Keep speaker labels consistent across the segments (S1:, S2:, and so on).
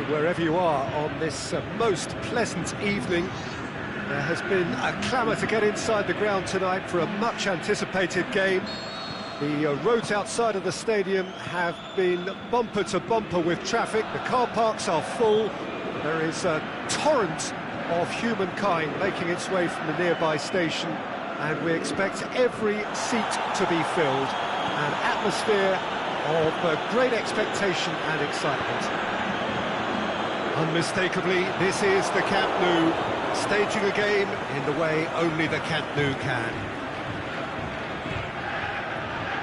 S1: wherever you are on this most pleasant evening. There has been a clamour to get inside the ground tonight for a much-anticipated game. The roads outside of the stadium have been bumper to bumper with traffic. The car parks are full. There is a torrent of humankind making its way from the nearby station, and we expect every seat to be filled. An atmosphere of great expectation and excitement. Unmistakably, this is the Camp Nou, staging a game in the way only the Camp Nou can.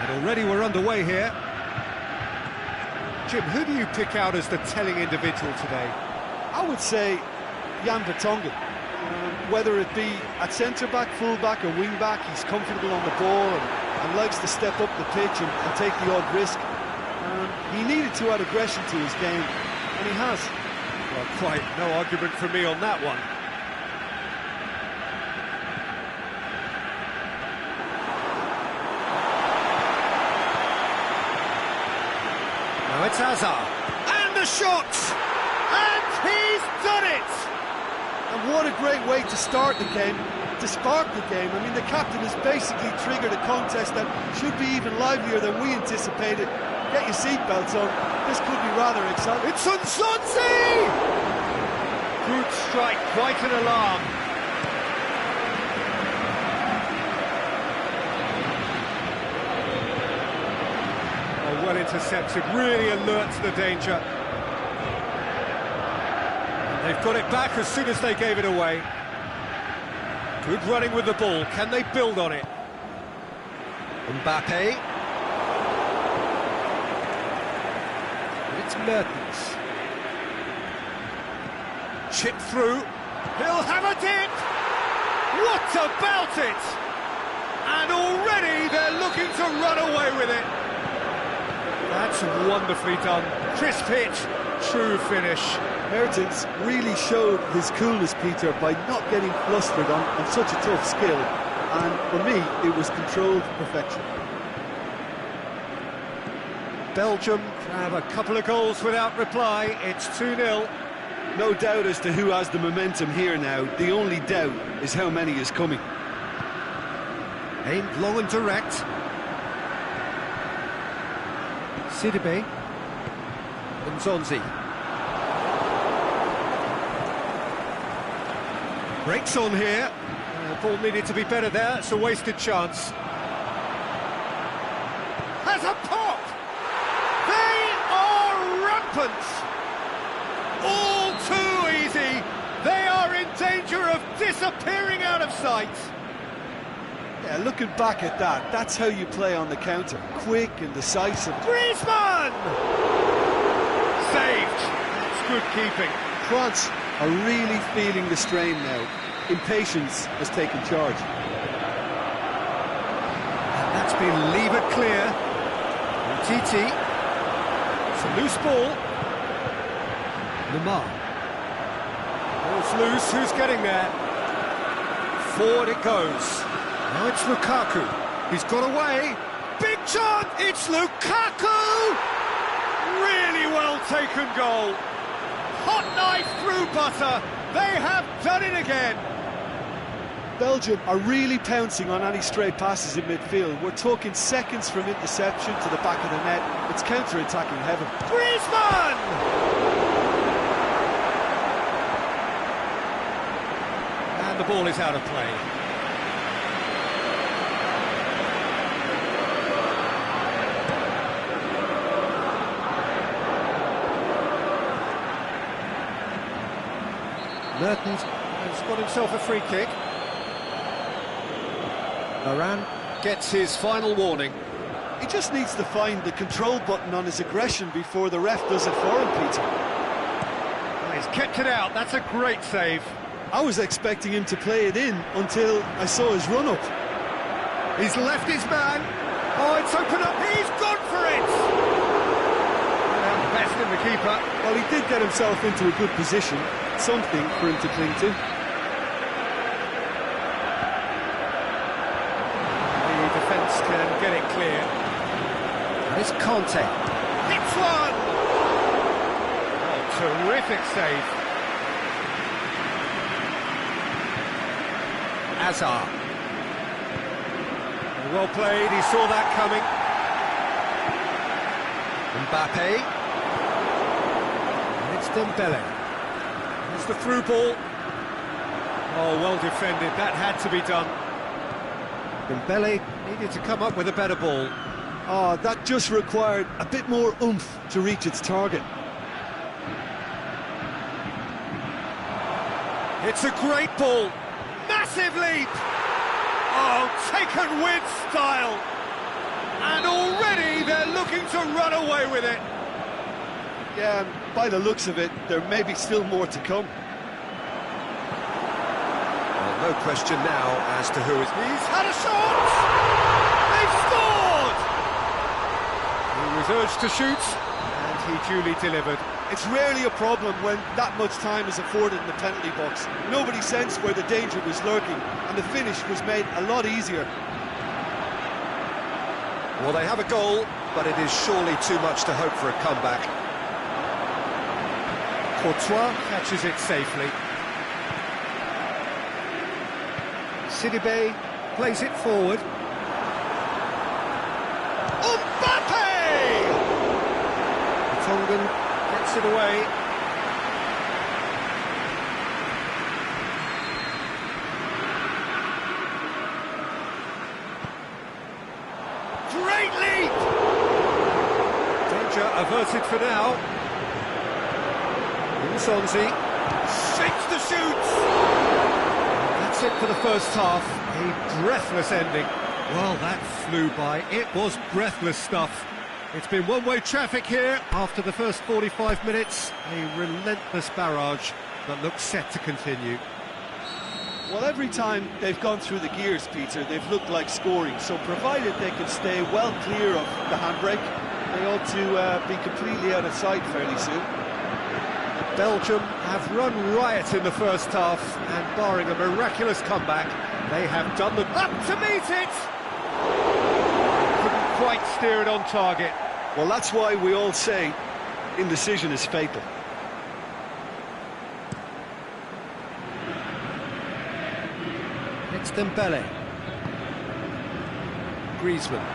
S1: And already we're underway here. Jim, who do you pick out as the telling individual today?
S2: I would say Jan Vertonghen. Whether it be at centre-back, full-back or wing-back, he's comfortable on the ball and likes to step up the pitch and take the odd risk. He needed to add aggression to his game, and he has.
S1: Well, quite no argument from me on that one. Now it's Hazard, and the shot! And he's done it!
S2: And what a great way to start the game, to spark the game. I mean, the captain has basically triggered a contest that should be even livelier than we anticipated. Get your seatbelts on, this could be rather exciting.
S1: It's Nsonsi! Good strike, quite an alarm. Oh, well intercepted, really alert to the danger. And they've got it back as soon as they gave it away. Good running with the ball, can they build on it? Mbappe. It's Mertens. Chip through. He'll have a dip! What about it? And already they're looking to run away with it. That's wonderfully done. Crisp hit, true finish.
S2: Mertens really showed his coolness, Peter, by not getting flustered on such a tough skill. And for me, it was controlled perfection.
S1: Belgium have a couple of goals without reply. It's 2-0.
S2: No doubt as to who has the momentum here now. The only doubt is how many is coming.
S1: Aimed long and direct. Sidibe. Nsonsi. Breaks on here. Ball needed to be better there. It's a wasted chance. Has a pop! They are rampant! All too easy! They are in danger of disappearing out of sight!
S2: Yeah, looking back at that, that's how you play on the counter. Quick and decisive.
S1: Griezmann! Saved! It's good keeping.
S2: France are really feeling the strain now. Impatience has taken charge.
S1: And that's been levered clear. Titi. It's a loose ball. Lemar. Ball's loose, who's getting there? Forward it goes. Now it's Lukaku. He's got away. Big chance! It's Lukaku! Really well taken goal. Hot knife through butter. They have done it again.
S2: Belgium are really pouncing on any stray passes in midfield. We're talking seconds from interception to the back of the net. It's counter-attacking heaven.
S1: Griezmann! And the ball is out of play. Mertens has got himself a free kick. Varane gets his final warning.
S2: He just needs to find the control button on his aggression before the ref does it for him, Peter.
S1: Oh, he's kept it out, that's a great save.
S2: I was expecting him to play it in until I saw his run-up.
S1: He's left his man. Oh, it's open up, he's gone for it! Best in the keeper.
S2: Well, he did get himself into a good position, something for him to cling to.
S1: Can get it clear. And it's Conte. Hits one! Oh, Terrific save. Hazard. Well played, he saw that coming. Mbappe. And it's Dembele. It's the through ball. Oh, well defended, that had to be done. Dembele needed to come up with a better ball.
S2: Oh, that just required a bit more oomph to reach its target.
S1: It's a great ball. Massive leap! Oh, taken with style. And already they're looking to run away with it.
S2: Yeah, and by the looks of it, there may be still more to come.
S1: Well, no question now as to who is... He's had a shot! They've scored! He was urged to shoot, and he duly delivered.
S2: It's rarely a problem when that much time is afforded in the penalty box. Nobody sensed where the danger was lurking, and the finish was made a lot easier.
S1: Well, they have a goal, but it is surely too much to hope for a comeback. Courtois catches it safely. Sidibe plays it forward. Mbappe! Tongan gets it away. Great leap! Danger averted for now. Sonzi shakes the shoots. That's it for the first half. A breathless ending. Well, that flew by. It was breathless stuff. It's been one-way traffic here after the first 45 minutes. A relentless barrage that looks set to continue.
S2: Well, every time they've gone through the gears, Peter, they've looked like scoring. So provided they can stay well clear of the handbrake, they ought to be completely out of sight fairly soon.
S1: Belgium have run riot in the first half, and barring a miraculous comeback, they have done them up to meet it! Couldn't quite steer it on target.
S2: Well, that's why we all say indecision is fatal.
S1: It's Dembele. Griezmann.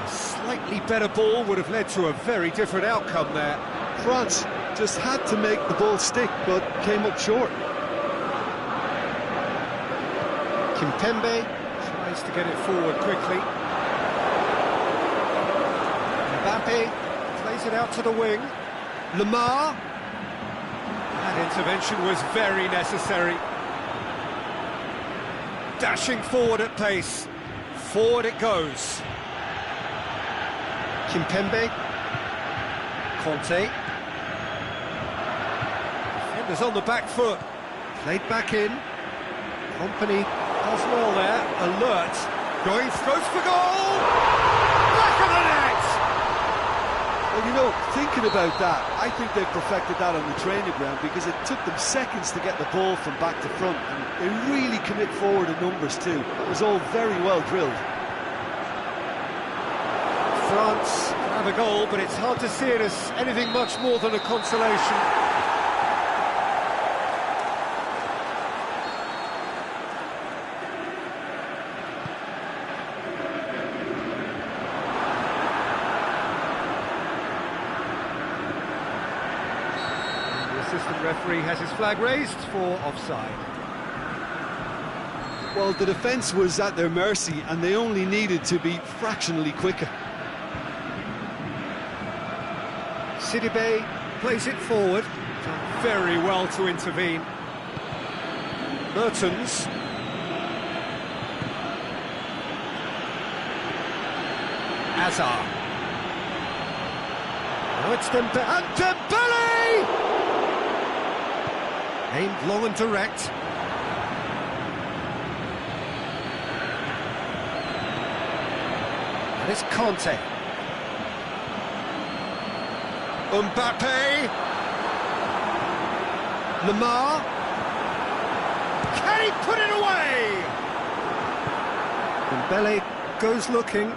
S1: Slightly better ball would have led to a very different outcome there.
S2: France just had to make the ball stick, but came up short.
S1: Kimpembe tries to get it forward quickly. Mbappe plays it out to the wing. Lemar. That intervention was very necessary. Dashing forward at pace. Forward it goes. Kimpembe. Conte. Defenders on the back foot. Played back in. Company does well there. Alert. Going throws for goal. Back of the net.
S2: Well, you know, thinking about that, I think they've perfected that on the training ground because it took them seconds to get the ball from back to front, and they really commit forward in numbers too. It was all very well drilled.
S1: France have a goal, but it's hard to see it as anything much more than a consolation. The assistant referee has his flag raised for offside.
S2: Well, the defence was at their mercy and they only needed to be fractionally quicker.
S1: Sidibe plays it forward. Done very well to intervene. Mertens. Hazard. Now it's Dembele. And Dembele! Aimed long and direct. And it's Conte. Mbappe. Lemar. Can he put it away? Dembele goes looking.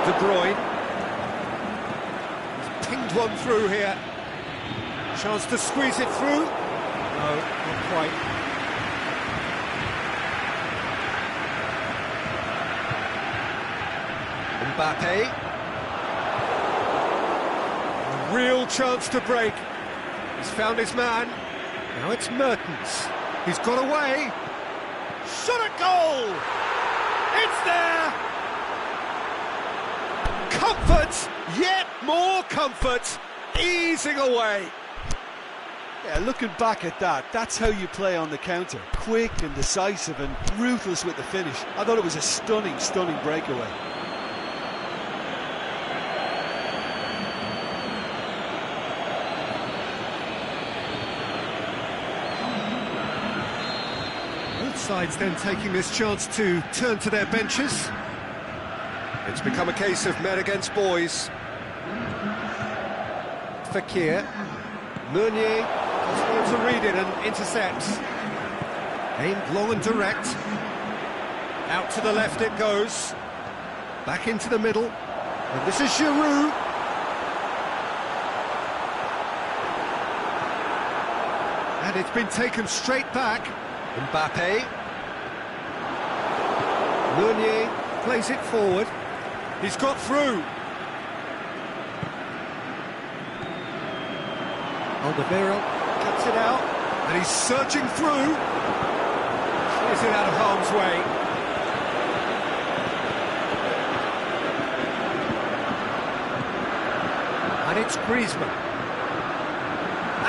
S1: De Bruyne. He's pinged one through here. Chance to squeeze it through. No, not quite. Mbappe. A real chance to break. He's found his man. Now it's Mertens. He's got away. Shot at goal! It's there! Comfort! Yet more comfort! Easing away.
S2: Yeah, looking back at that, that's how you play on the counter. Quick and decisive and ruthless with the finish. I thought it was a stunning, stunning breakaway.
S1: Both sides then taking this chance to turn to their benches. It's become a case of men against boys. Fekir. Meunier just wants to read it and intercepts. Aimed long and direct. Out to the left it goes. Back into the middle. And this is Giroud. And it's been taken straight back. Mbappe. Meunier plays it forward. He's got through. Alderweireld cuts it out, and he's searching through. Clears it out of harm's way. And it's Griezmann.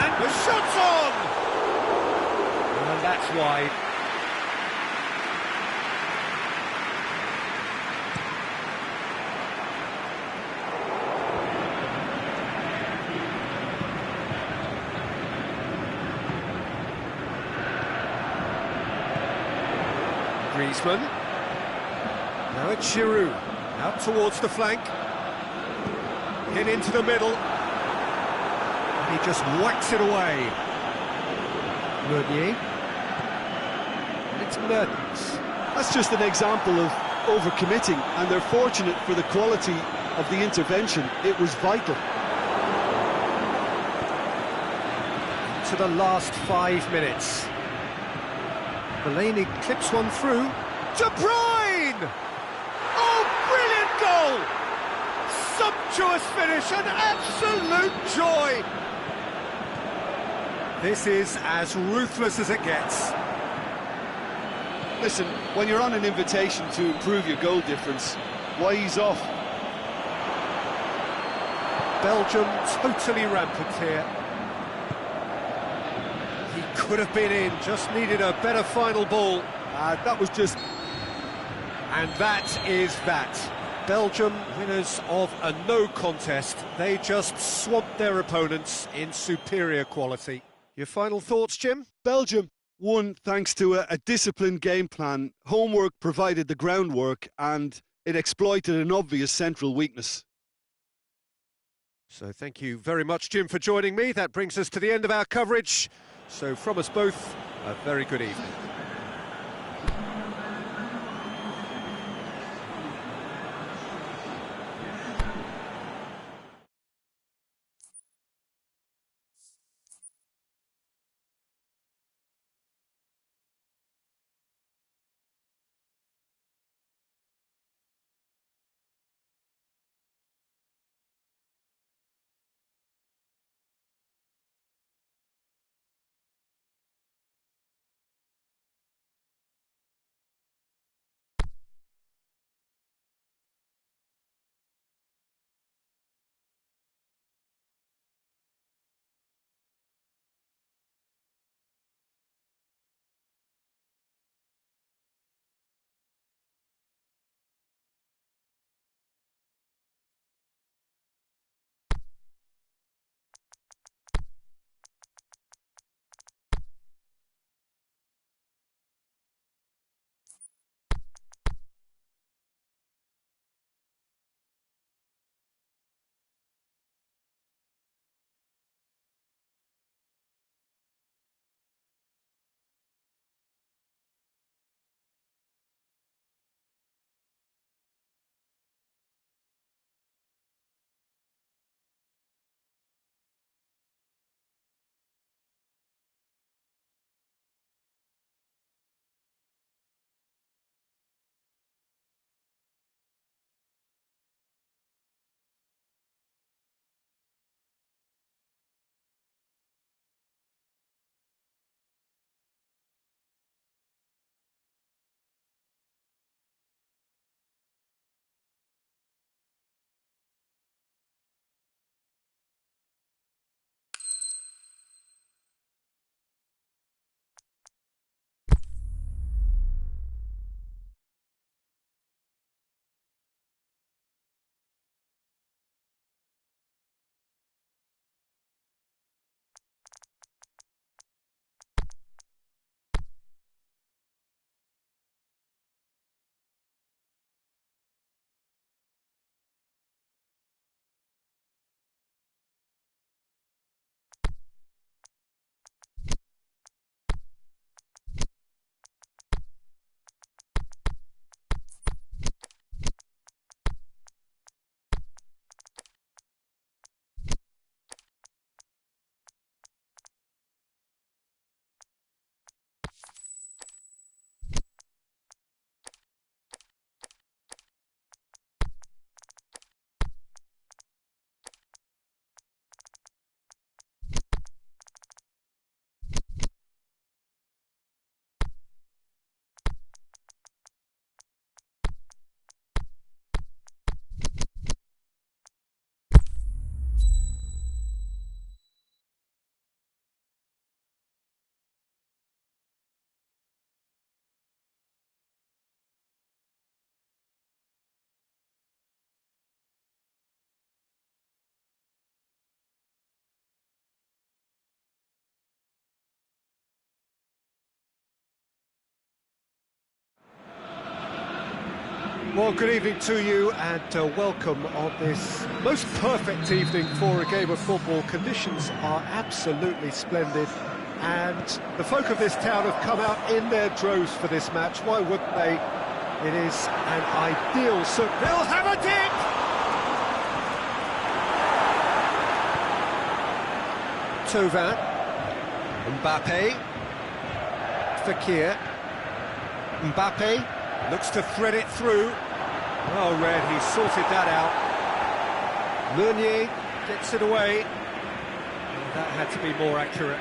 S1: And the shot's on! And that's wide. Griezmann. Now it's Giroud. Out towards the flank. In into the middle. And he just whacks it away. Meunier. And it's Mertens.
S2: That's just an example of overcommitting, and they're fortunate for the quality of the intervention. It was vital.
S1: To the last 5 minutes. Delaney clips one through. De Bruyne! Oh, brilliant goal! Sumptuous finish, an absolute joy! This is as ruthless as it gets.
S2: Listen, when you're on an invitation to improve your goal difference, why ease off?
S1: Belgium totally rampant here. He could have been in, just needed a better final ball.
S2: That was just...
S1: And that is that. Belgium, winners of a no contest. They just swamped their opponents in superior quality. Your final thoughts, Jim?
S2: Belgium won thanks to a disciplined game plan. Homework provided the groundwork, and it exploited an obvious central weakness.
S1: So thank you very much, Jim, for joining me. That brings us to the end of our coverage. So from us both, a very good evening. Well, good evening to you and welcome on this most perfect evening for a game of football. Conditions are absolutely splendid and the folk of this town have come out in their droves for this match. Why wouldn't they? It is an ideal They'll have a dip! Thauvin, Mbappe, Fekir, Mbappe looks to thread it through. Oh, Red, he's sorted that out. Meunier gets it away. Oh, that had to be more accurate.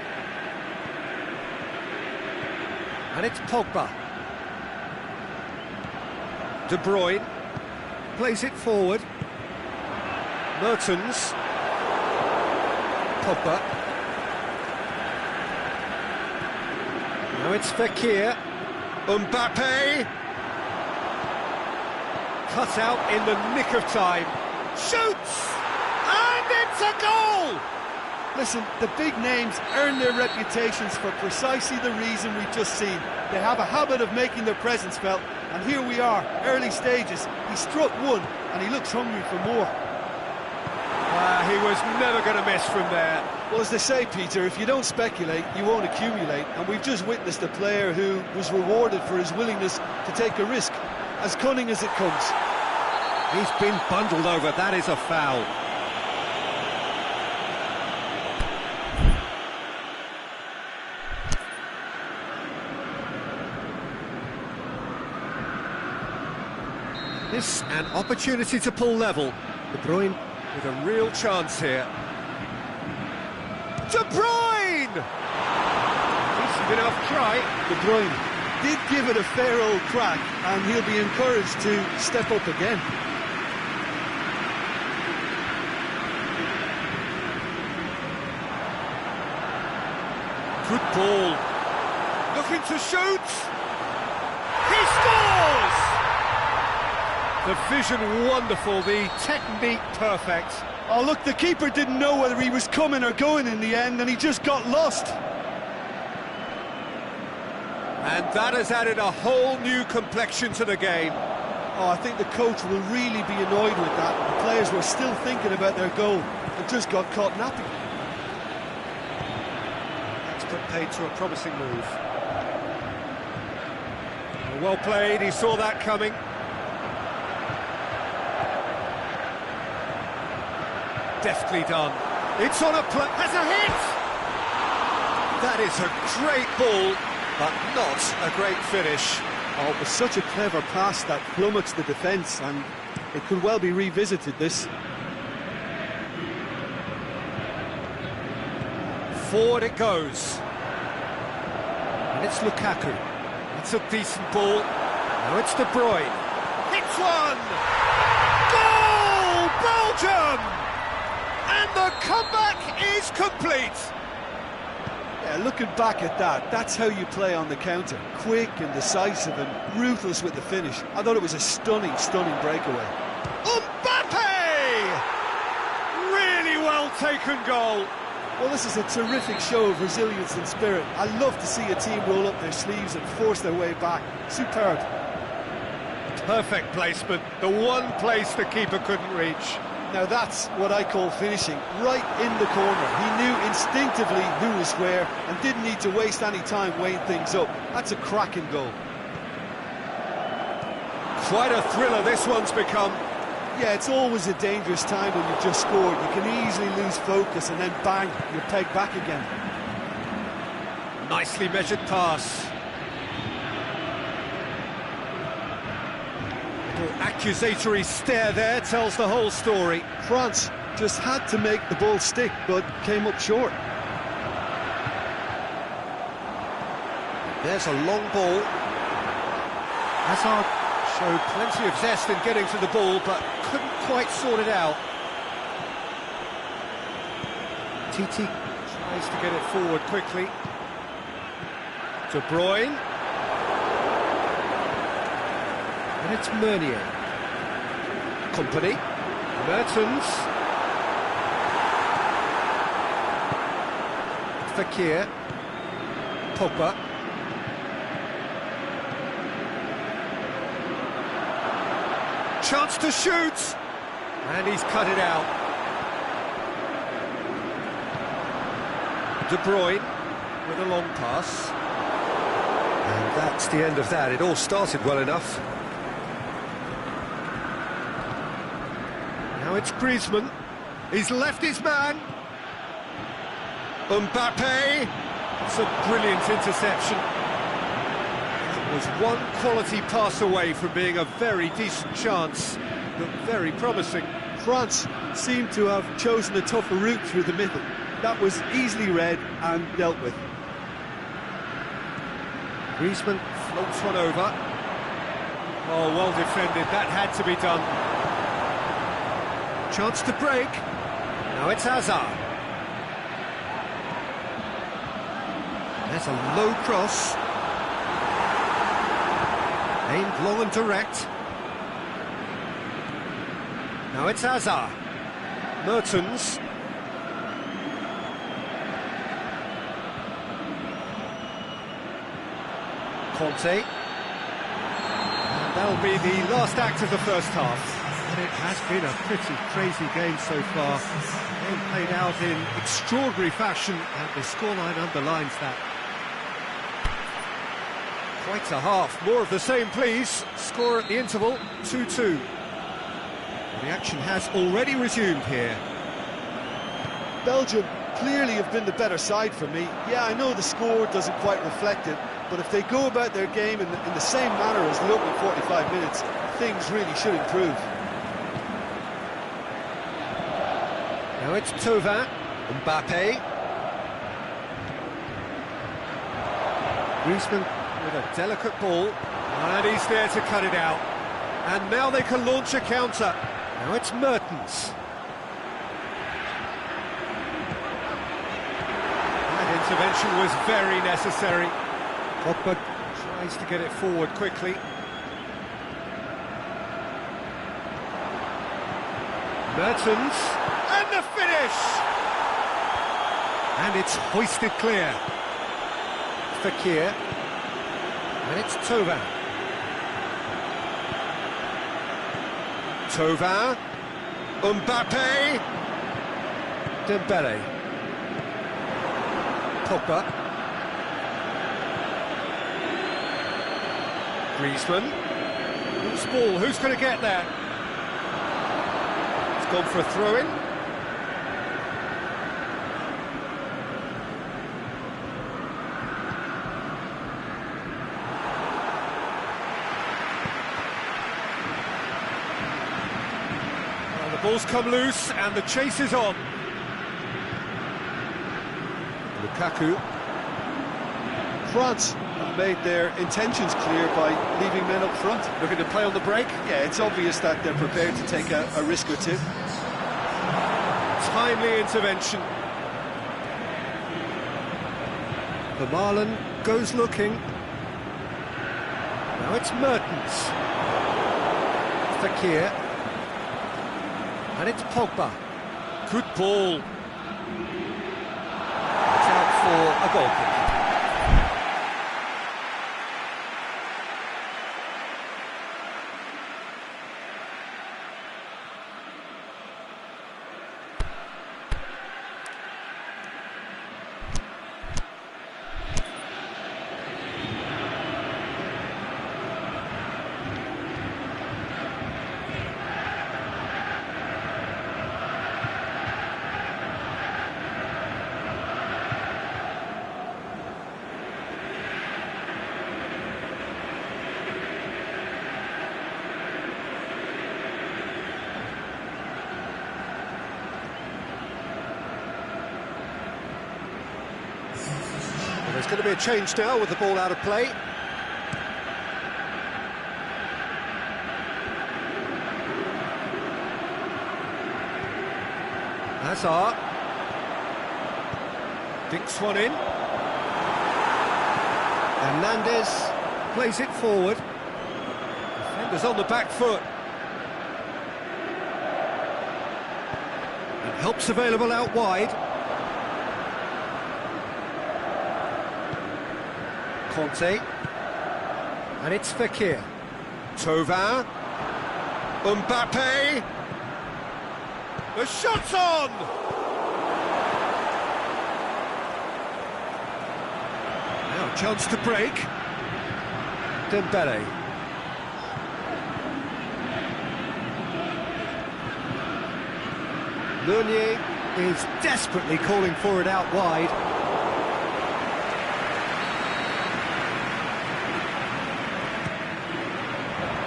S1: And it's Pogba. De Bruyne plays it forward. Mertens. Pogba. Now it's Fekir. Mbappe. Cut out in the nick of time. Shoots! And it's a goal!
S2: Listen, the big names earn their reputations for precisely the reason we've just seen. They have a habit of making their presence felt, and here we are, early stages. He struck one, and he looks hungry for more.
S1: He was never going to miss from there.
S2: Well, as they say, Peter, if you don't speculate, you won't accumulate, and we've just witnessed a player who was rewarded for his willingness to take a risk, as cunning as it comes.
S1: He's been bundled over, that is a foul. This an opportunity to pull level. De Bruyne with a real chance here. De Bruyne! Decent enough try.
S2: De Bruyne did give it a fair old crack, and he'll be encouraged to step up again.
S1: Good ball. Looking to shoot. He scores! The vision wonderful, the technique perfect.
S2: Oh, look, the keeper didn't know whether he was coming or going in the end, and he just got lost.
S1: And that has added a whole new complexion to the game.
S2: Oh, I think the coach will really be annoyed with that. The players were still thinking about their goal and just got caught napping.
S1: That's put paid to a promising move. Well played, he saw that coming. Deftly done. It's on a play. Has a hit! That is a great ball, but not a great finish.
S2: Oh, it was such a clever pass that flummoxed the defence, and it could well be revisited, this.
S1: Forward it goes. And it's Lukaku. It's a decent ball. Now it's De Bruyne. Hits one! Goal! Belgium! And the comeback is complete.
S2: Yeah, looking back at that, that's how you play on the counter. Quick and decisive and ruthless with the finish. I thought it was a stunning, stunning breakaway.
S1: Mbappe! Really well taken goal.
S2: Well, this is a terrific show of resilience and spirit. I love to see a team roll up their sleeves and force their way back. Superb.
S1: Perfect placement. The one place the keeper couldn't reach.
S2: Now that's what I call finishing, right in the corner. He knew instinctively who was where and didn't need to waste any time weighing things up. That's a cracking goal.
S1: Quite a thriller this one's become.
S2: Yeah, it's always a dangerous time when you've just scored. You can easily lose focus and then bang, you're pegged back again.
S1: Nicely measured pass. Accusatory stare there tells the whole story.
S2: France just had to make the ball stick, but came up short.
S1: There's a long ball. Hazard showed plenty of zest in getting to the ball, but couldn't quite sort it out. Titi tries to get it forward quickly. De Bruyne. And it's Meunier. Company. Mertens. Fekir. Pogba. chance to shoot! And he's cut it out. De Bruyne with a long pass. And that's the end of that. It all started well enough. Now it's Griezmann. He's left his man. Mbappe. It's a brilliant interception. That was one quality pass away from being a very decent chance. Looked very promising.
S2: France seemed to have chosen a tougher route through the middle. That was easily read and dealt with.
S1: Griezmann floats one over. Oh, well defended. That had to be done. Chance to break. Now it's Hazard. There's a low cross. Aimed long and direct. Now it's Hazard. Mertens. Conte. And that'll be the last act of the first half. And it has been a pretty crazy game so far. Game played out in extraordinary fashion, and the scoreline underlines that. Quite a half. More of the same, please. Score at the interval, 2-2. The action has already resumed here.
S2: Belgium clearly have been the better side for me. Yeah, I know the score doesn't quite reflect it, but if they go about their game in the same manner as the opening 45 minutes, things really should improve.
S1: Now it's Thauvin, Mbappe. Griezmann with a delicate ball, and he's there to cut it out. And now they can launch a counter. Now it's Mertens. That intervention was very necessary. Pogba tries to get it forward quickly. Mertens, and the finish! And it's hoisted clear. Fekir, and it's Thauvin. Thauvin, Mbappe, Dembele, Pogba, Griezmann, loose ball, who's going to get there? It's gone for a throw-in. Ball's come loose and the chase is on. Lukaku.
S2: France have made their intentions clear by leaving men up front.
S1: Looking to play on the break.
S2: Yeah, it's obvious that they're prepared to take a risk or two.
S1: Timely intervention. Vermaelen goes looking. Now it's Mertens. Fekir. And it's Pogba. Good ball. It's out for a goal kick. There's going to be a change now with the ball out of play. Hazard dinks one in. Hernandez plays it forward. Defenders on the back foot. And help's available out wide. Conte, and it's Fekir. Thauvin, Mbappe! The shot's on! Now chance to break. Dembele. Meunier is desperately calling for it out wide.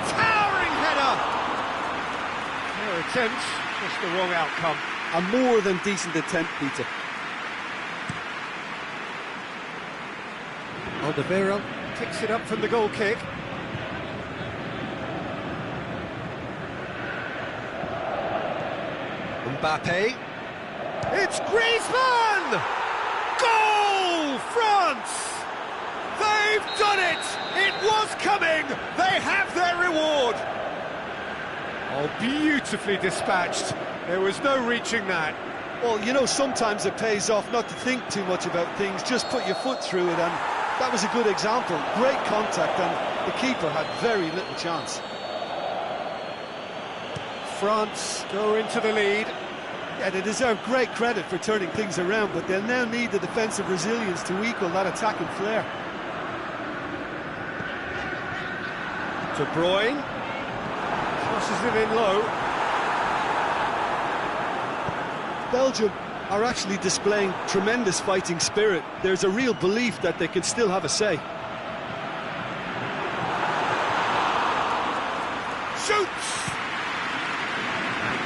S1: Towering header! No attempt, just the wrong outcome.
S2: A more than decent attempt, Peter.
S1: Alderweireld picks it up from the goal kick. Mbappe. It's Griezmann! Goal! France! They've done it! It was coming! They have their reward! Oh, beautifully dispatched. There was no reaching that.
S2: Well, you know, sometimes it pays off not to think too much about things, just put your foot through it, and that was a good example. Great contact, and the keeper had very little chance.
S1: France go into the lead.
S2: Yeah, they deserve great credit for turning things around, but they'll now need the defensive resilience to equal that attacking flair.
S1: De Bruyne crosses it in low.
S2: Belgium are actually displaying tremendous fighting spirit. There's a real belief that they can still have a say.
S1: Shoots!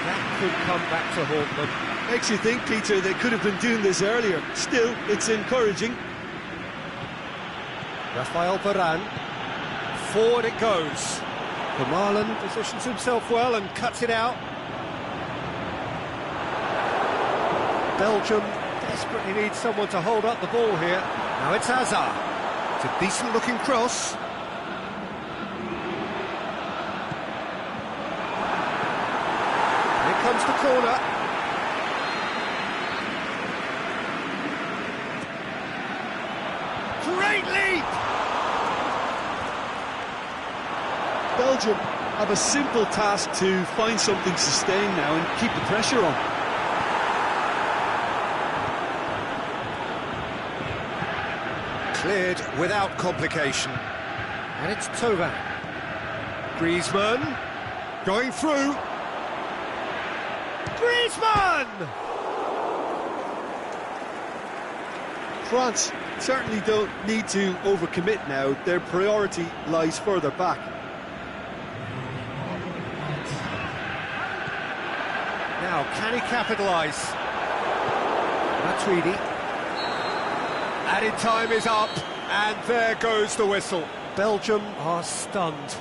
S1: That could come back to haunt them.
S2: Makes you think, Peter, they could have been doing this earlier. Still, it's encouraging.
S1: Raphael Varane. Forward it goes. Vermaelen positions himself well and cuts it out. Belgium desperately needs someone to hold up the ball here. Now it's Hazard. It's a decent-looking cross. Here comes the corner. Great leap!
S2: Belgium have a simple task to find something sustained now and keep the pressure on.
S1: Cleared without complication. And it's Thauvin. Griezmann going through. Griezmann!
S2: France certainly don't need to overcommit now. Their priority lies further back.
S1: Now, can he capitalise? Matuidi. Added time is up, and there goes the whistle. Belgium are stunned.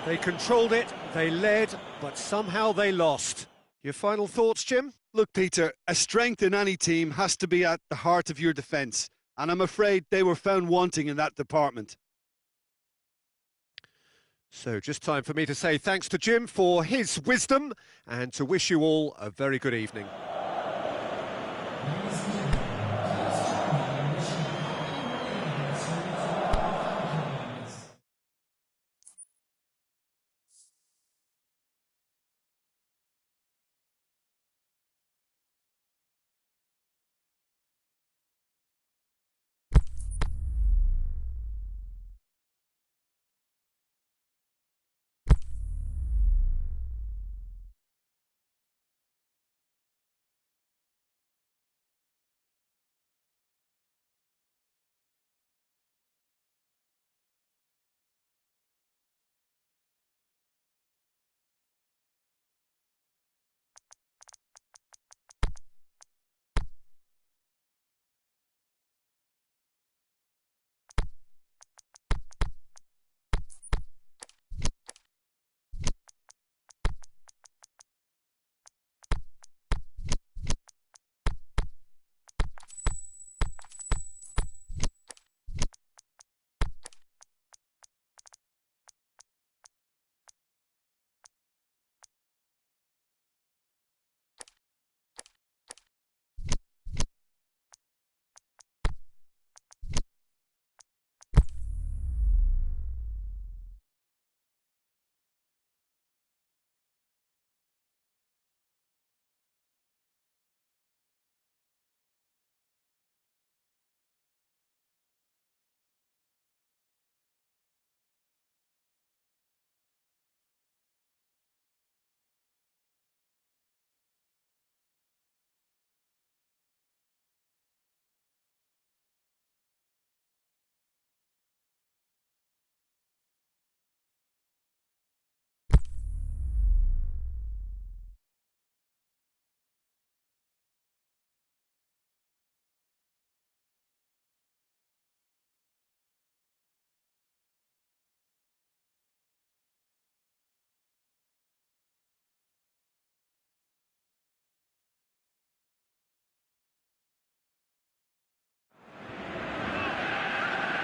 S1: They controlled it, they led, but somehow they lost. Your final thoughts, Jim?
S2: Look, Peter, a strength in any team has to be at the heart of your defence, and I'm afraid they were found wanting in that department.
S1: So just time for me to say thanks to Jim for his wisdom, and to wish you all a very good evening.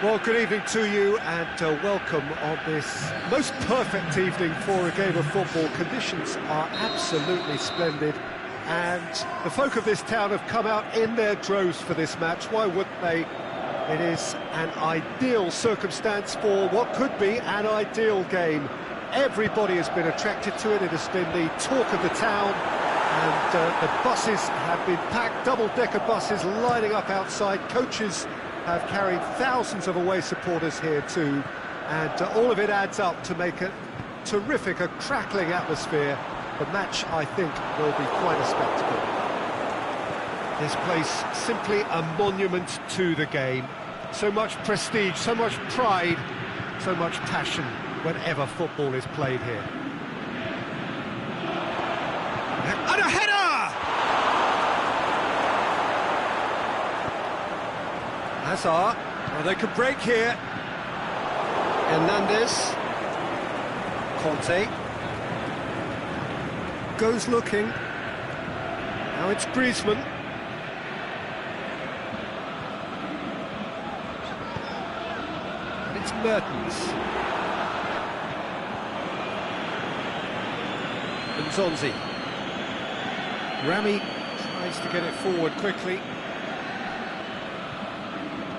S1: Well, good evening to you and welcome on this most perfect evening for a game of football. Conditions are absolutely splendid and the folk of this town have come out in their droves for this match. Why wouldn't they? It is an ideal circumstance for what could be an ideal game. Everybody has been attracted to it. It has been the talk of the town, and the buses have been packed, double-decker buses lining up outside. Coaches have carried thousands of away supporters here too, and all of it adds up to make a terrific, a crackling atmosphere. The match, I think, will be quite a spectacle. This place simply a monument to the game. So much prestige, so much pride, so much passion whenever football is played here. And a header! Hazard, well, they could break here. Hernandez. Conte. Goes looking. Now it's Griezmann. And it's Mertens. And Zonzi. Rami tries to get it forward quickly.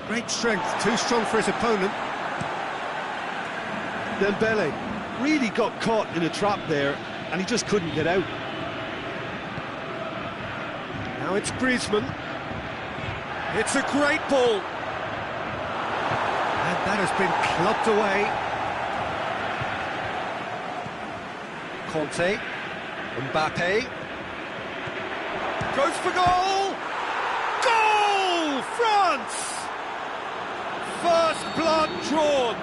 S1: Great strength, too strong for his opponent.
S2: Dembele really got caught in a trap there, and he just couldn't get out.
S1: Now it's Griezmann. It's a great ball. And that has been clubbed away. Conte. Mbappe. Goes for goal! Goal! France! First blood drawn.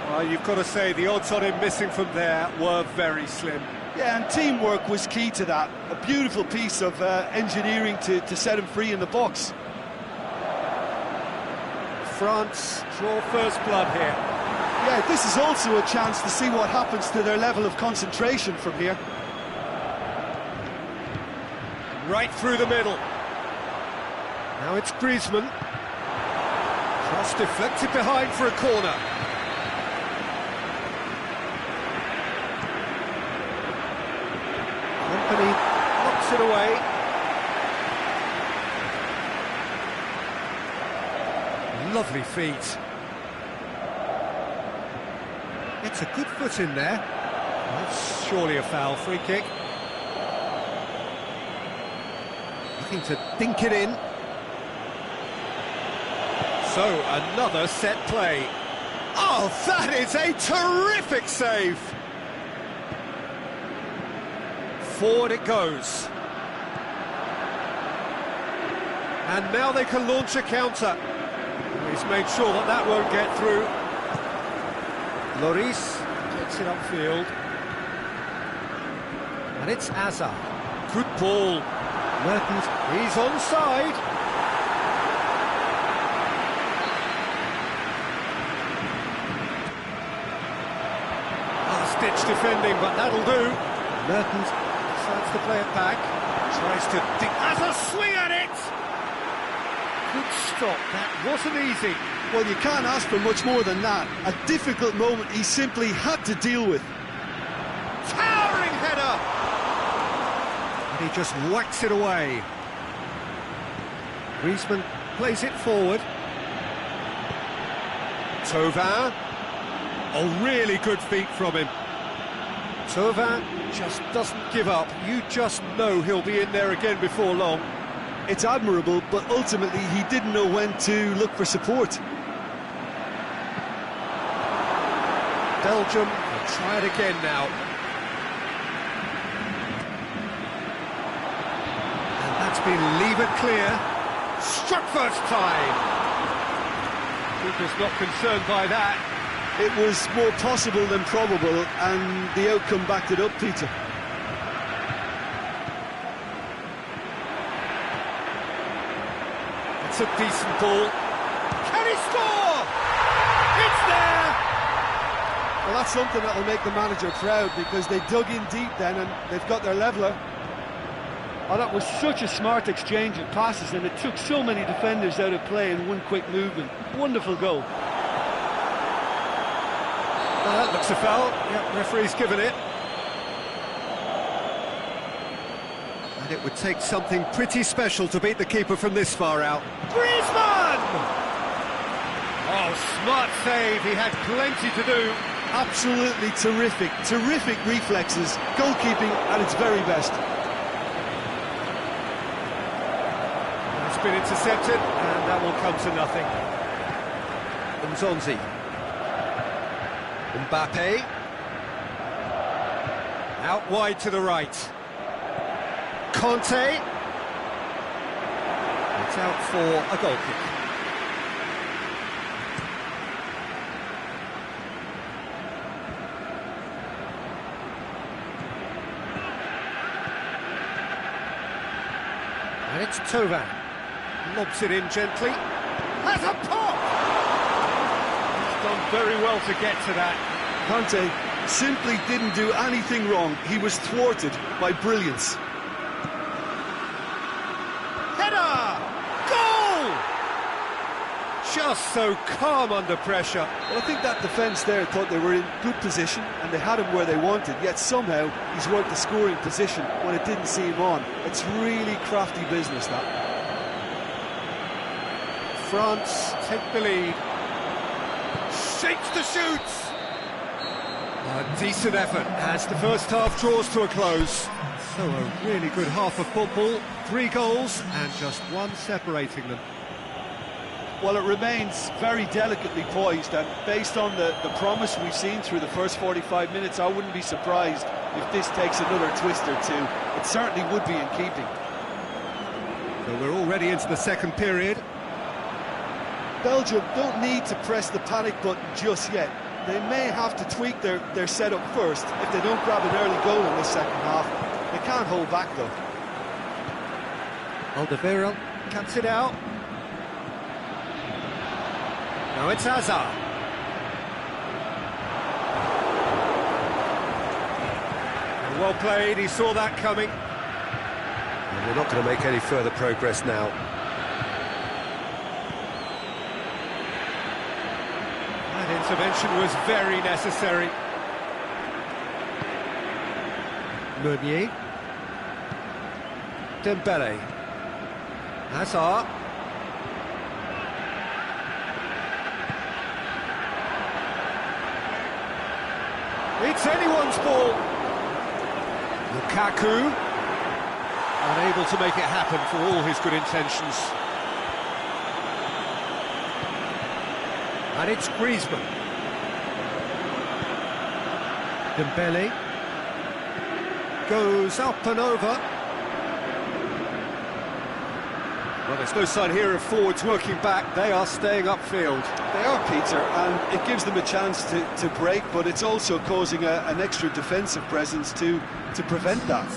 S1: Well, you've got to say the odds on him missing from there were very slim.
S2: Yeah, and teamwork was key to that. A beautiful piece of engineering to set him free in the box.
S1: France draw first blood here.
S2: Yeah, this is also a chance to see what happens to their level of concentration from here.
S1: Right through the middle. Now it's Griezmann. Cross deflected behind for a corner. Company knocks it away. Lovely feet. It's a good foot in there. That's surely a foul. Free kick. Looking to dink it in. So, another set play. Oh, that is a terrific save! Forward it goes. And now they can launch a counter. He's made sure that that won't get through. Lloris gets it upfield. And it's Hazard. Good ball. Mertens, he's onside. Ditch defending, but that'll do. Mertens decides to play it back. Tries to dig. Has a swing at it! Good stop, that wasn't easy.
S2: Well, you can't ask for much more than that. A difficult moment he simply had to deal with.
S1: Towering header! And he just whacks it away. Griezmann plays it forward. Thauvin. Oh, really good feet from him. Thauvin just doesn't give up. You just know he'll be in there again before long.
S2: It's admirable, but ultimately he didn't know when to look for support.
S1: Belgium will try it again now. And that's been levered clear. Struck first time. Keeper's not concerned by that.
S2: It was more possible than probable, and the outcome backed it up, Peter.
S1: It's a decent ball. Can he score? It's there!
S2: Well, that's something that'll make the manager proud, because they dug in deep then, and they've got their leveller. Oh, that was such a smart exchange of passes, and it took so many defenders out of play in one quick movement. Wonderful goal.
S1: That looks a foul. Yep, referee's given it. And it would take something pretty special to beat the keeper from this far out. Griezmann! Oh, smart save. He had plenty to do.
S2: Absolutely terrific. Terrific reflexes. Goalkeeping at its very best.
S1: It's been intercepted, and that will come to nothing. Nzonzi. Mbappe. Out wide to the right. Conte. It's out for a goal kick. And it's Thauvin. Lobs it in gently. Has a pop! He's done very well to get to that.
S2: Conte simply didn't do anything wrong. He was thwarted by brilliance.
S1: Header! Goal! Just so calm under pressure.
S2: Well, I think that defence there thought they were in good position and they had him where they wanted, yet somehow he's worked the scoring position when it didn't see him on. It's really crafty business, that.
S1: France take the lead. Shapes to shoot! A decent effort as the first half draws to a close. So a really good half of football, 3 goals and just one separating them.
S2: Well, it remains very delicately poised, and based on the promise we've seen through the first 45 minutes, I wouldn't be surprised if this takes another twist or two. It certainly would be in keeping.
S1: So we're already into the second period.
S2: Belgium don't need to press the panic button just yet. They may have to tweak their setup first if they don't grab an early goal in this second half. They can't hold back, though.
S1: Alderweireld cuts it out. Now it's Hazard. Well played, he saw that coming. And we're not going to make any further progress now. That intervention was very necessary. Meunier. Dembele. Hazard. It's anyone's ball. Lukaku, unable to make it happen for all his good intentions. And it's Griezmann. Dembele goes up and over. Well, there's no sign here of forwards working back. They are staying upfield.
S2: They are, Peter, and it gives them a chance to break, but it's also causing an extra defensive presence to prevent that.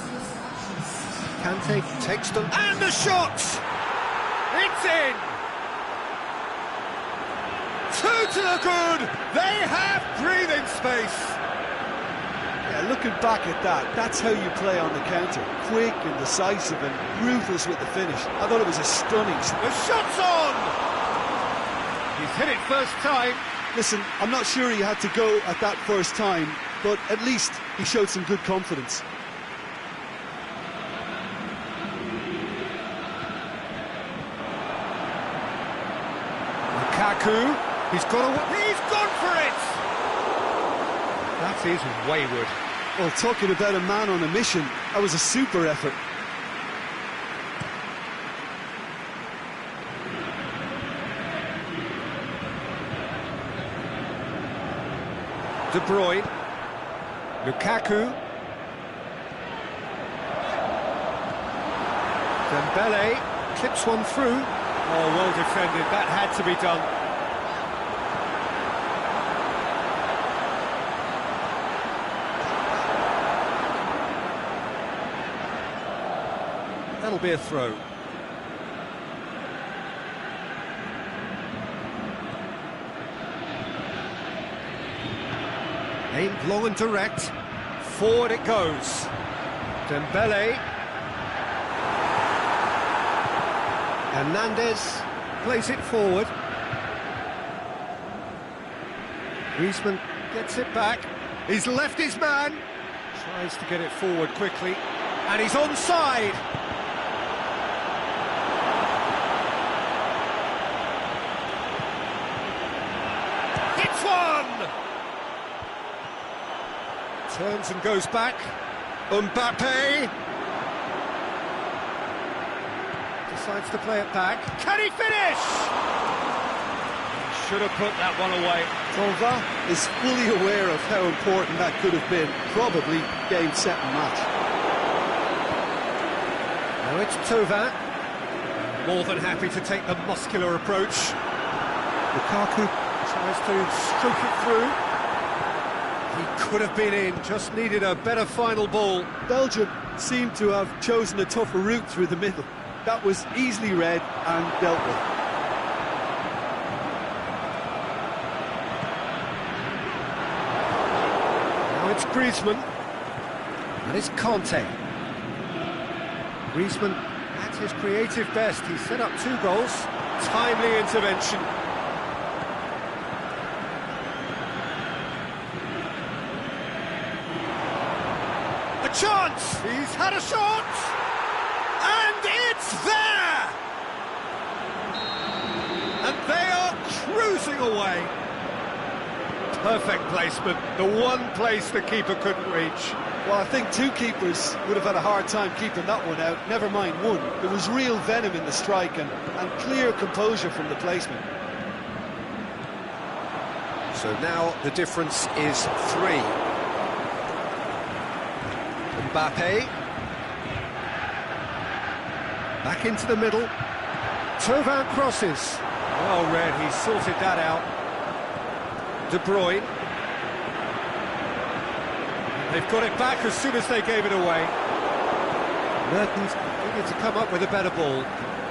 S1: Kante takes them, and the shot! It's in! 2 to the good! They have breathing space!
S2: Yeah, looking back at that, that's how you play on the counter. Quick and decisive and ruthless with the finish. I thought it was a stunning...
S1: The shot's on! He's hit it first time.
S2: Listen, I'm not sure he had to go at that first time, but at least he showed some good confidence.
S1: Lukaku, he's gone for it! That is wayward.
S2: Well, talking about a man on a mission, that was a super effort.
S1: De Bruyne, Lukaku, Dembele clips one through. Oh, well defended, that had to be done. That'll be a throw. Aimed long and direct. Forward it goes. Dembele. Hernandez plays it forward. Griezmann gets it back. He's left his man. Tries to get it forward quickly. And he's onside. It's one! Turns and goes back. Mbappe decides to play it back. Can he finish? Should have put that one away.
S2: Thauvin is fully aware of how important that could have been. Probably game, set and match.
S1: Now it's Thauvin. More than happy to take the muscular approach. Lukaku tries to stroke it through. He could have been in, just needed a better final ball.
S2: Belgium seemed to have chosen a tougher route through the middle. That was easily read and dealt with.
S1: Now it's Griezmann. And it's Conte. Griezmann at his creative best. He set up 2 goals. Timely intervention. A chance! He's had a shot! And it's there! And they are cruising away. Perfect placement, the one place the keeper couldn't reach.
S2: Well, I think 2 keepers would have had a hard time keeping that one out, never mind 1. There was real venom in the strike and clear composure from the placement.
S1: So now the difference is 3. Mbappe. Back into the middle. Thauvin crosses. Well read, he sorted that out. De Bruyne. They've got it back as soon as they gave it away. Mertens needed to come up with a better ball.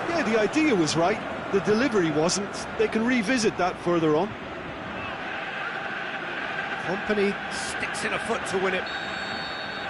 S2: Yeah, the idea was right. The delivery wasn't. They can revisit that further on.
S1: Kompany sticks in a foot to win it.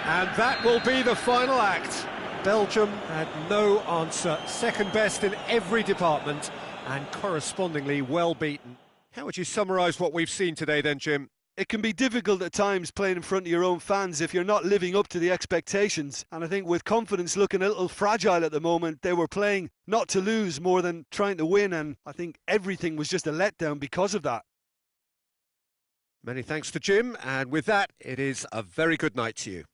S1: And that will be the final act. Belgium had no answer. Second best in every department and correspondingly well beaten. How would you summarise what we've seen today then, Jim?
S2: It can be difficult at times playing in front of your own fans if you're not living up to the expectations. And I think with confidence looking a little fragile at the moment, they were playing not to lose more than trying to win. And I think everything was just a letdown because of that.
S1: Many thanks to Jim. And with that, it is a very good night to you.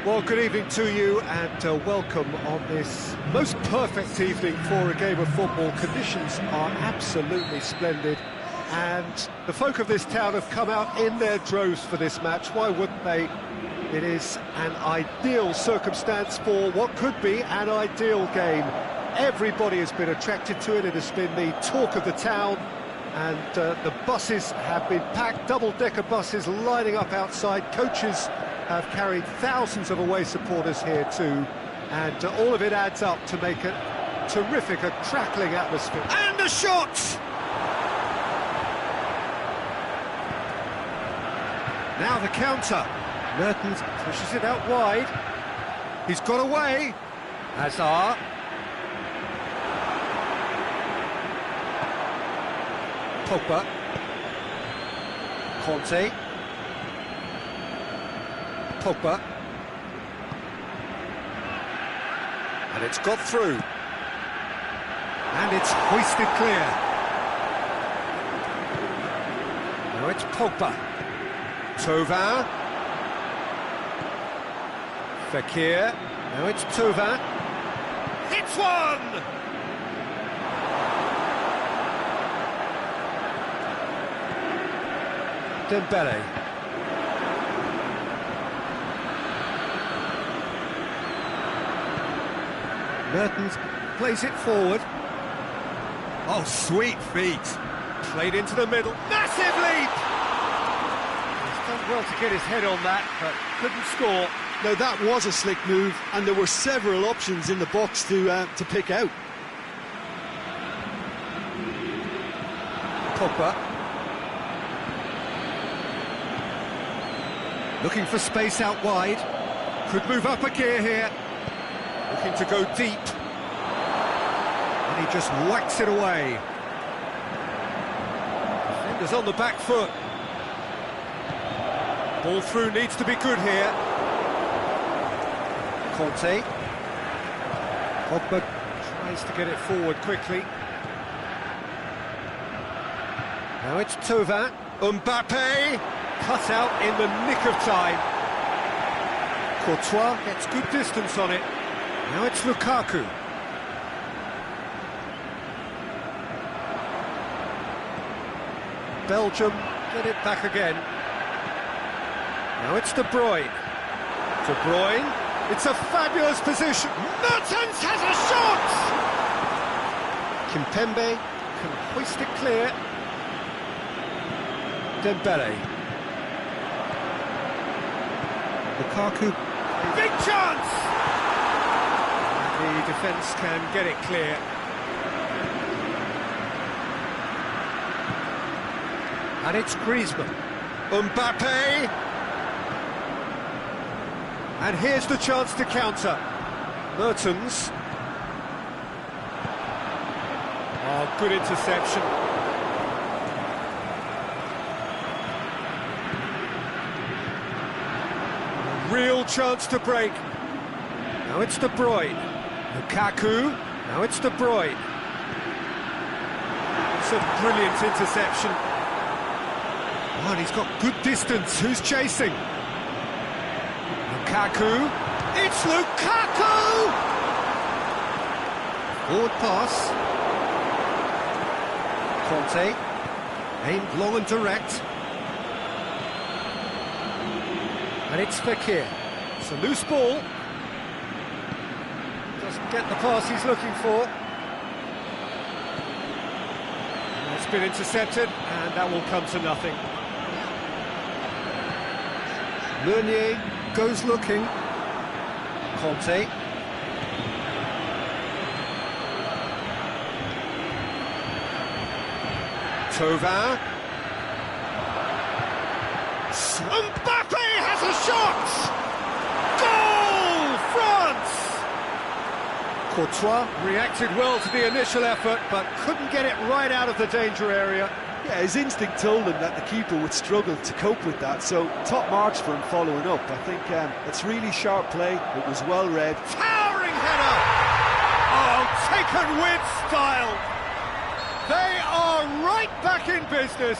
S1: Well, good evening to you and welcome on this most perfect evening for a game of football. Conditions are absolutely splendid and the folk of this town have come out in their droves for this match. Why wouldn't they? It is an ideal circumstance for what could be an ideal game. Everybody has been attracted to it. It has been the talk of the town, and the buses have been packed, double-decker buses lining up outside. Coaches have carried thousands of away supporters here too, and all of it adds up to make a terrific, a crackling atmosphere. And a shot! Now the counter. Mertens pushes it out wide. He's got away. Hazard. Pogba. Conte. Pogba. And it's got through. And it's hoisted clear. Now it's Pogba. Thauvin. Fekir. Now it's Thauvin. Hits one! Dembele. Mertens plays it forward. Oh, sweet feet. Played into the middle. Massive leap! He's done well to get his head on that, but couldn't score.
S2: Now that was a slick move, and there were several options in the box to pick out.
S1: Pogba. Looking for space out wide. Could move up a gear here. Looking to go deep. And he just whacks it away. Defender's on the back foot. Ball through needs to be good here. Conte. Pogba tries to get it forward quickly. Now it's Thauvin. Mbappe cut out in the nick of time. Courtois gets good distance on it. Now it's Lukaku. Belgium get it back again. Now it's De Bruyne. De Bruyne. It's a fabulous position. Mertens has a shot! Kimpembe can hoist it clear. Dembele. Lukaku. Big chance! The defence can get it clear. And it's Griezmann. Mbappe! And here's the chance to counter. Mertens. Oh, good interception. A real chance to break. Now it's De Bruyne. Lukaku. Now it's De Bruyne. It's a brilliant interception. Oh, and he's got good distance. Who's chasing? Lukaku. It's Lukaku! Forward pass. Conte. Aimed long and direct. And it's Fekir. It's a loose ball. Doesn't get the pass he's looking for. And it's been intercepted, and that will come to nothing. Meunier goes looking. Conte. Thauvin. Mbappe has a shot! Goal, France! Courtois reacted well to the initial effort, but couldn't get it right out of the danger area.
S2: Yeah, his instinct told him that the keeper would struggle to cope with that, so top marks for him following up. I think it's really sharp play, it was well read.
S1: Towering header! Oh, taken with style! They are right back in business!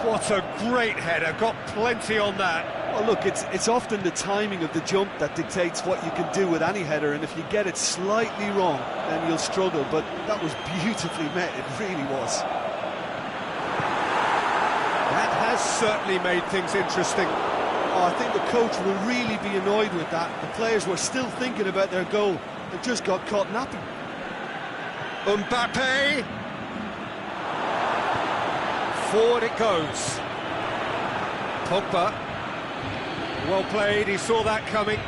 S1: What a great header, got plenty on that.
S2: Well, look, it's often the timing of the jump that dictates what you can do with any header, and if you get it slightly wrong, then you'll struggle. But that was beautifully met, it really was.
S1: That has certainly made things interesting.
S2: Oh, I think the coach will really be annoyed with that. The players were still thinking about their goal. They just got caught napping.
S1: Mbappe! Forward it goes. Pogba. Well played, he saw that coming.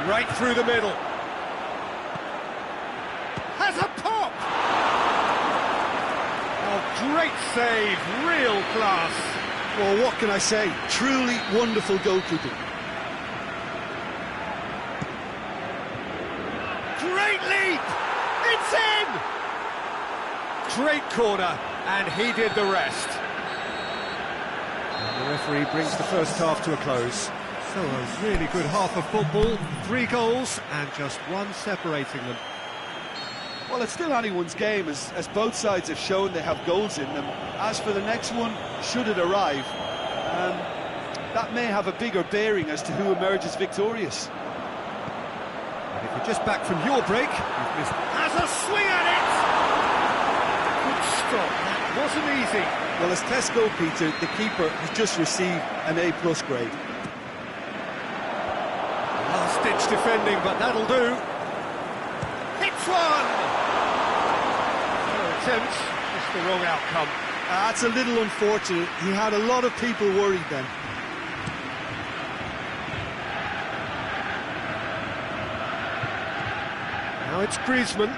S1: Right through the middle. Has a pop! Oh, great save, real class.
S2: Well, what can I say? Truly wonderful goalkeeping.
S1: Great leap! It's in! Great corner, and he did the rest. And the referee brings the first half to a close. So a really good half of football, 3 goals and just one separating them.
S2: Well, it's still anyone's game, as both sides have shown they have goals in them. As for the next one, should it arrive, that may have a bigger bearing as to who emerges victorious.
S1: And if you're just back from your break, you've missed... Has a swing at it! Good stop, that wasn't easy.
S2: Well, as test goalkeeper, the keeper has just received an A+ grade.
S1: Last-ditch defending, but that'll do. Hits one! Attempt, just the wrong outcome.
S2: That's a little unfortunate. He had a lot of people worried then.
S1: Now it's Griezmann.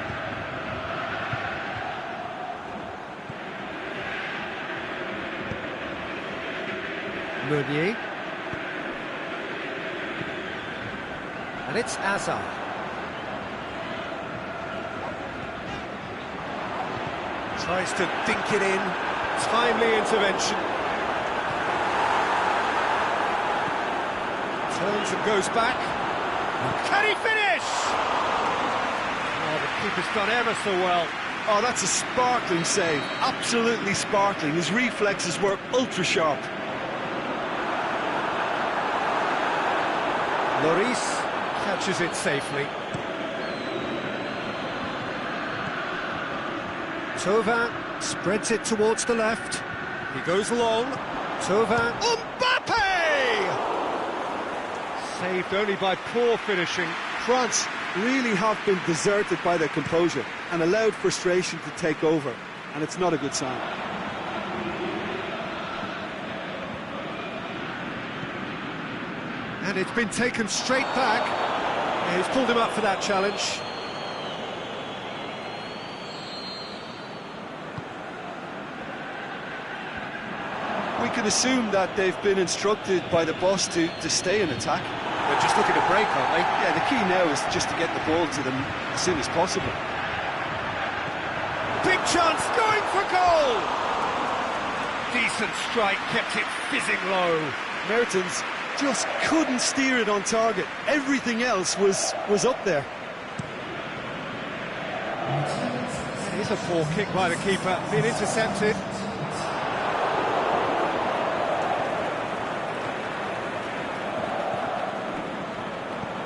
S1: Meunier. And it's Hazard. Tries to dink it in. Timely intervention. Turns and goes back. Can he finish? Oh, the keeper's done ever so well.
S2: Oh, that's a sparkling save. Absolutely sparkling. His reflexes were ultra sharp.
S1: Lloris catches it safely. Thauvin spreads it towards the left. He goes long. Thauvin. Mbappe! Saved only by poor finishing.
S2: France really have been deserted by their composure and allowed frustration to take over, and it's not a good sign.
S1: And it's been taken straight back. Yeah, he's pulled him up for that challenge.
S2: We can assume that they've been instructed by the boss to stay in attack.
S1: They're just looking to break, aren't they?
S2: Yeah, the key now is just to get the ball to them as soon as possible.
S1: Big chance, going for goal! Decent strike, kept it fizzing low.
S2: Mertens just couldn't steer it on target. Everything else was up there.
S1: It is a poor kick by the keeper, being intercepted.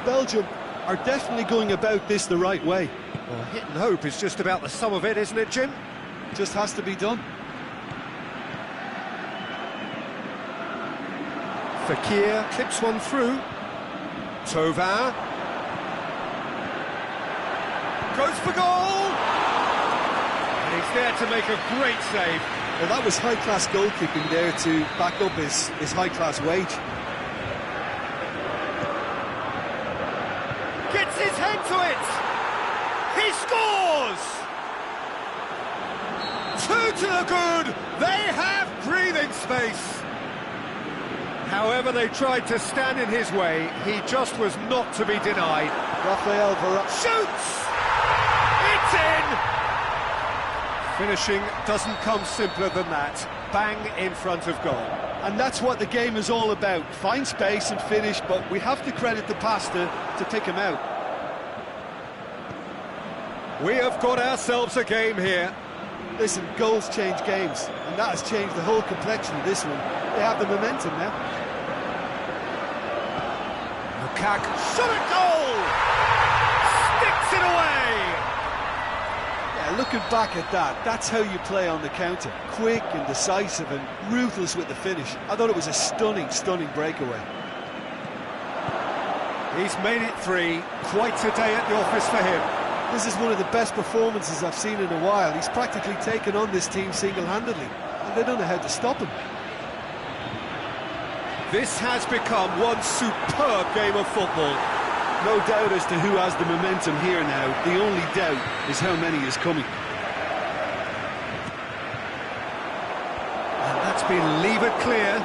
S2: Belgium are definitely going about this the right way.
S1: Well, hit and hope is just about the sum of it, isn't it, Jim?
S2: Just has to be done.
S1: Fekir clips one through. Thauvin goes for goal! And he's there to make a great save.
S2: Well, that was high-class goalkeeping there to back up his high-class wage.
S1: Gets his head to it! He scores! 2 to the good! They have breathing space! However they tried to stand in his way, he just was not to be denied.
S2: Rafael Varane
S1: shoots! It's in! Finishing doesn't come simpler than that. Bang in front of goal.
S2: And that's what the game is all about. Find space and finish, but we have to credit the pasta to pick him out.
S1: We have got ourselves a game here.
S2: Listen, goals change games, and that has changed the whole complexion of this one. They have the momentum now.
S1: Lukaku, shot at goal! Sticks it away!
S2: Yeah, looking back at that, that's how you play on the counter. Quick and decisive and ruthless with the finish. I thought it was a stunning, stunning breakaway.
S1: He's made it 3. Quite a day at the office for him.
S2: This is one of the best performances I've seen in a while. He's practically taken on this team single-handedly, and they don't know how to stop him.
S1: This has become one superb game of football.
S2: No doubt as to who has the momentum here now. The only doubt is how many is coming.
S1: And that's been levered clear.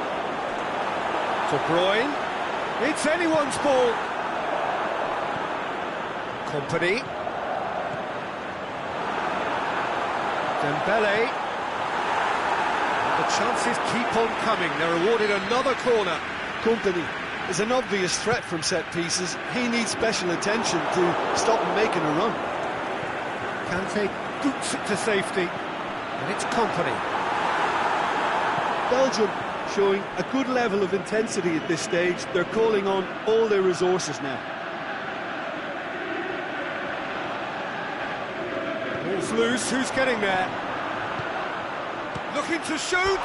S1: De Bruyne. It's anyone's ball. Kompany. Dembele. The chances keep on coming. They're awarded another corner.
S2: Kompany is an obvious threat from set pieces. He needs special attention to stop him making a run.
S1: Kante boots it to safety. And it's Kompany.
S2: Belgium showing a good level of intensity at this stage. They're calling on all their resources now.
S1: Ball's loose, who's getting there? Looking to shoot!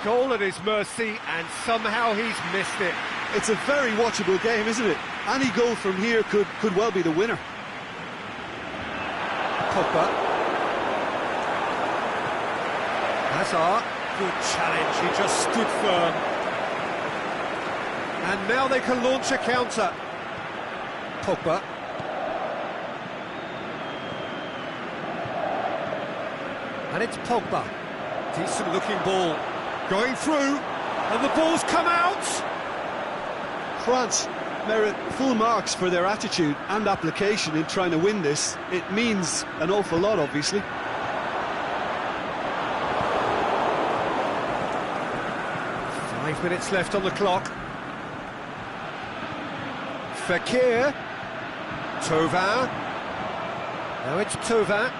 S1: Goal at his mercy, and somehow he's missed it.
S2: It's a very watchable game, isn't it? Any goal from here could well be the winner.
S1: Pogba. Hazard. Good challenge, he just stood firm. And now they can launch a counter. Pogba. And it's Pogba. Decent looking ball. Going through, and the ball's come out!
S2: France merit full marks for their attitude and application in trying to win this. It means an awful lot, obviously.
S1: Five minutes left on the clock. Fekir. Thauvin. Now it's Thauvin.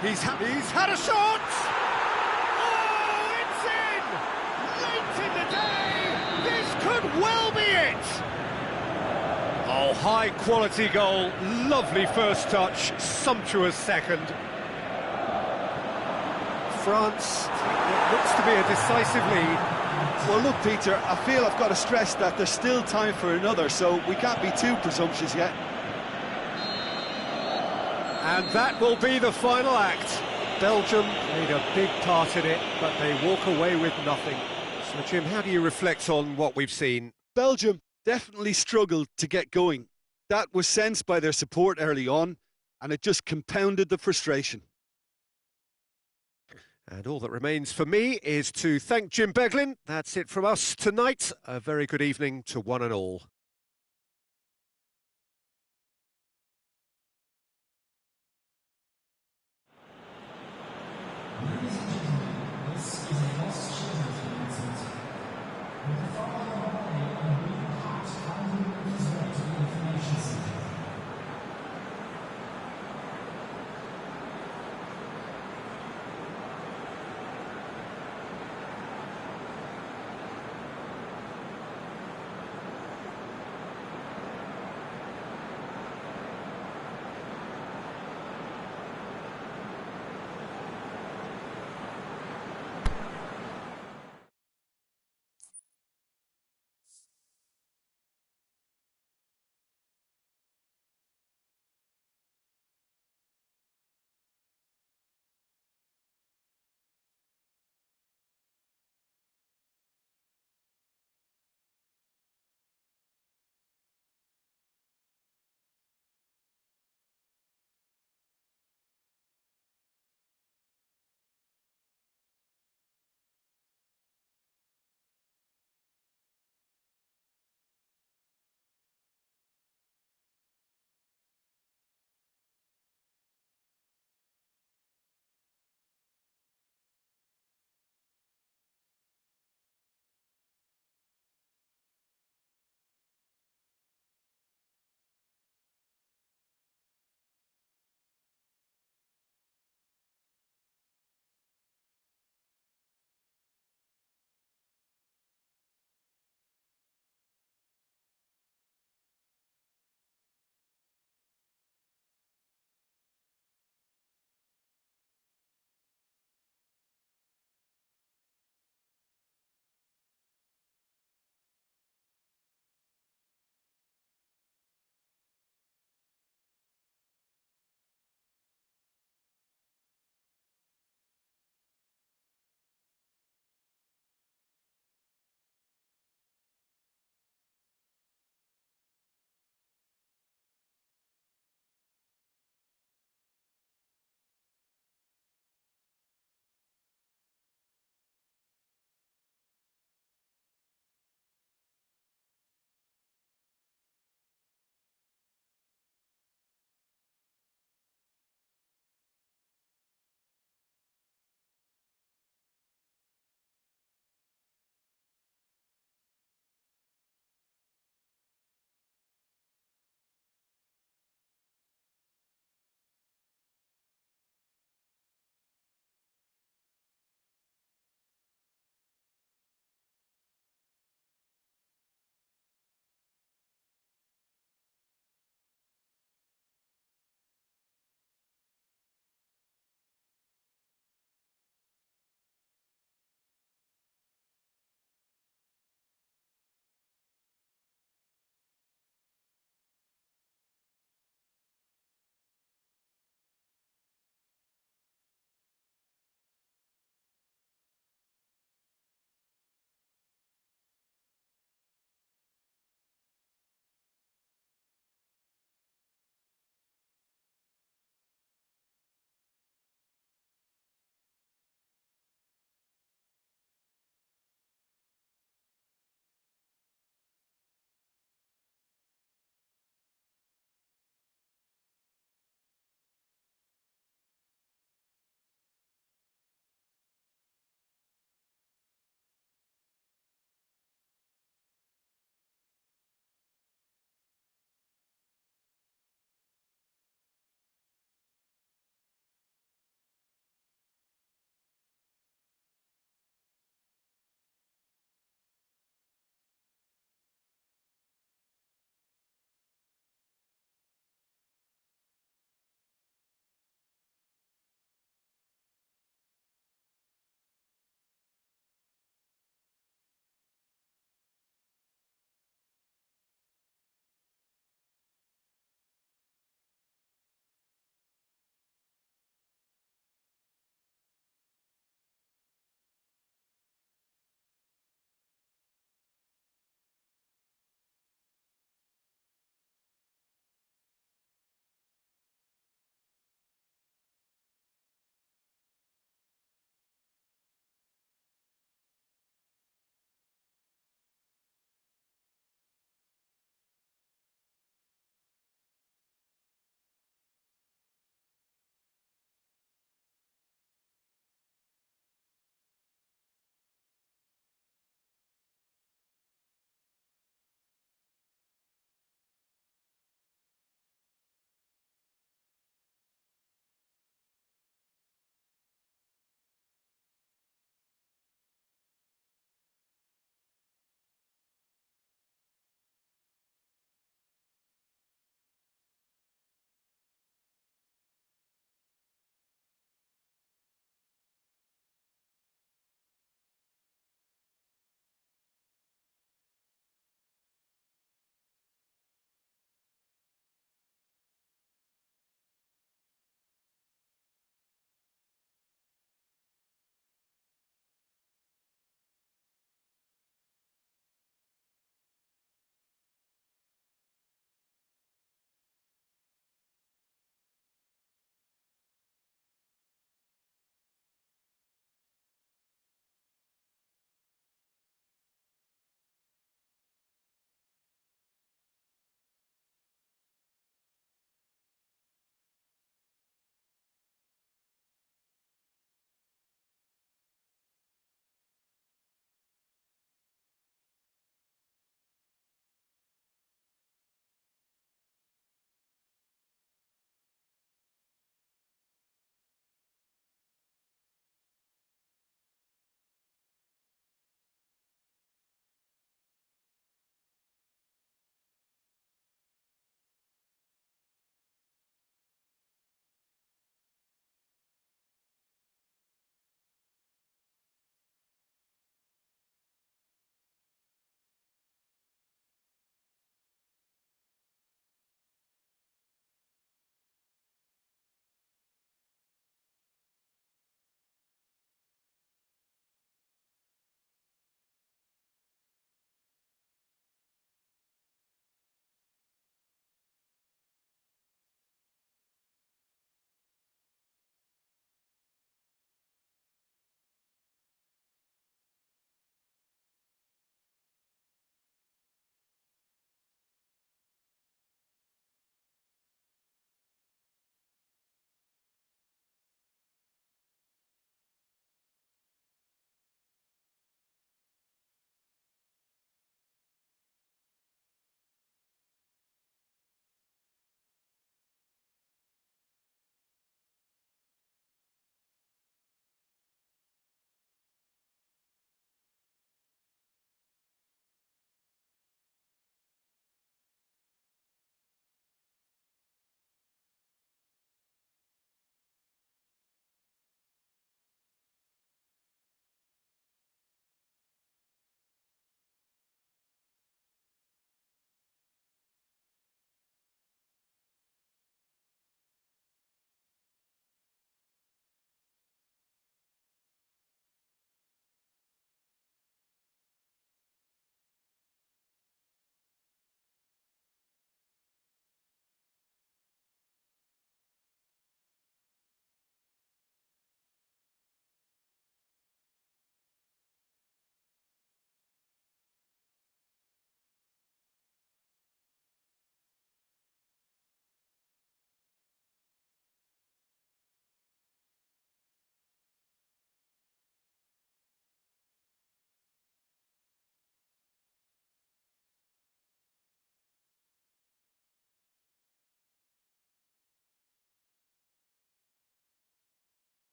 S1: He's had a shot! Oh, it's in! Late in the day! This could well be it! Oh, high-quality goal. Lovely first touch, sumptuous second. France, it looks to be a decisive lead.
S2: Well, look, Peter, I feel I've got to stress that there's still time for another, so we can't be too presumptuous yet.
S1: And that will be the final act. Belgium played a big part in it, but they walk away with nothing. So, Jim, how do you reflect on what we've seen?
S2: Belgium definitely struggled to get going. That was sensed by their support early on, and it just compounded the frustration.
S1: And all that remains for me is to thank Jim Beglin. That's it from us tonight. A very good evening to one and all.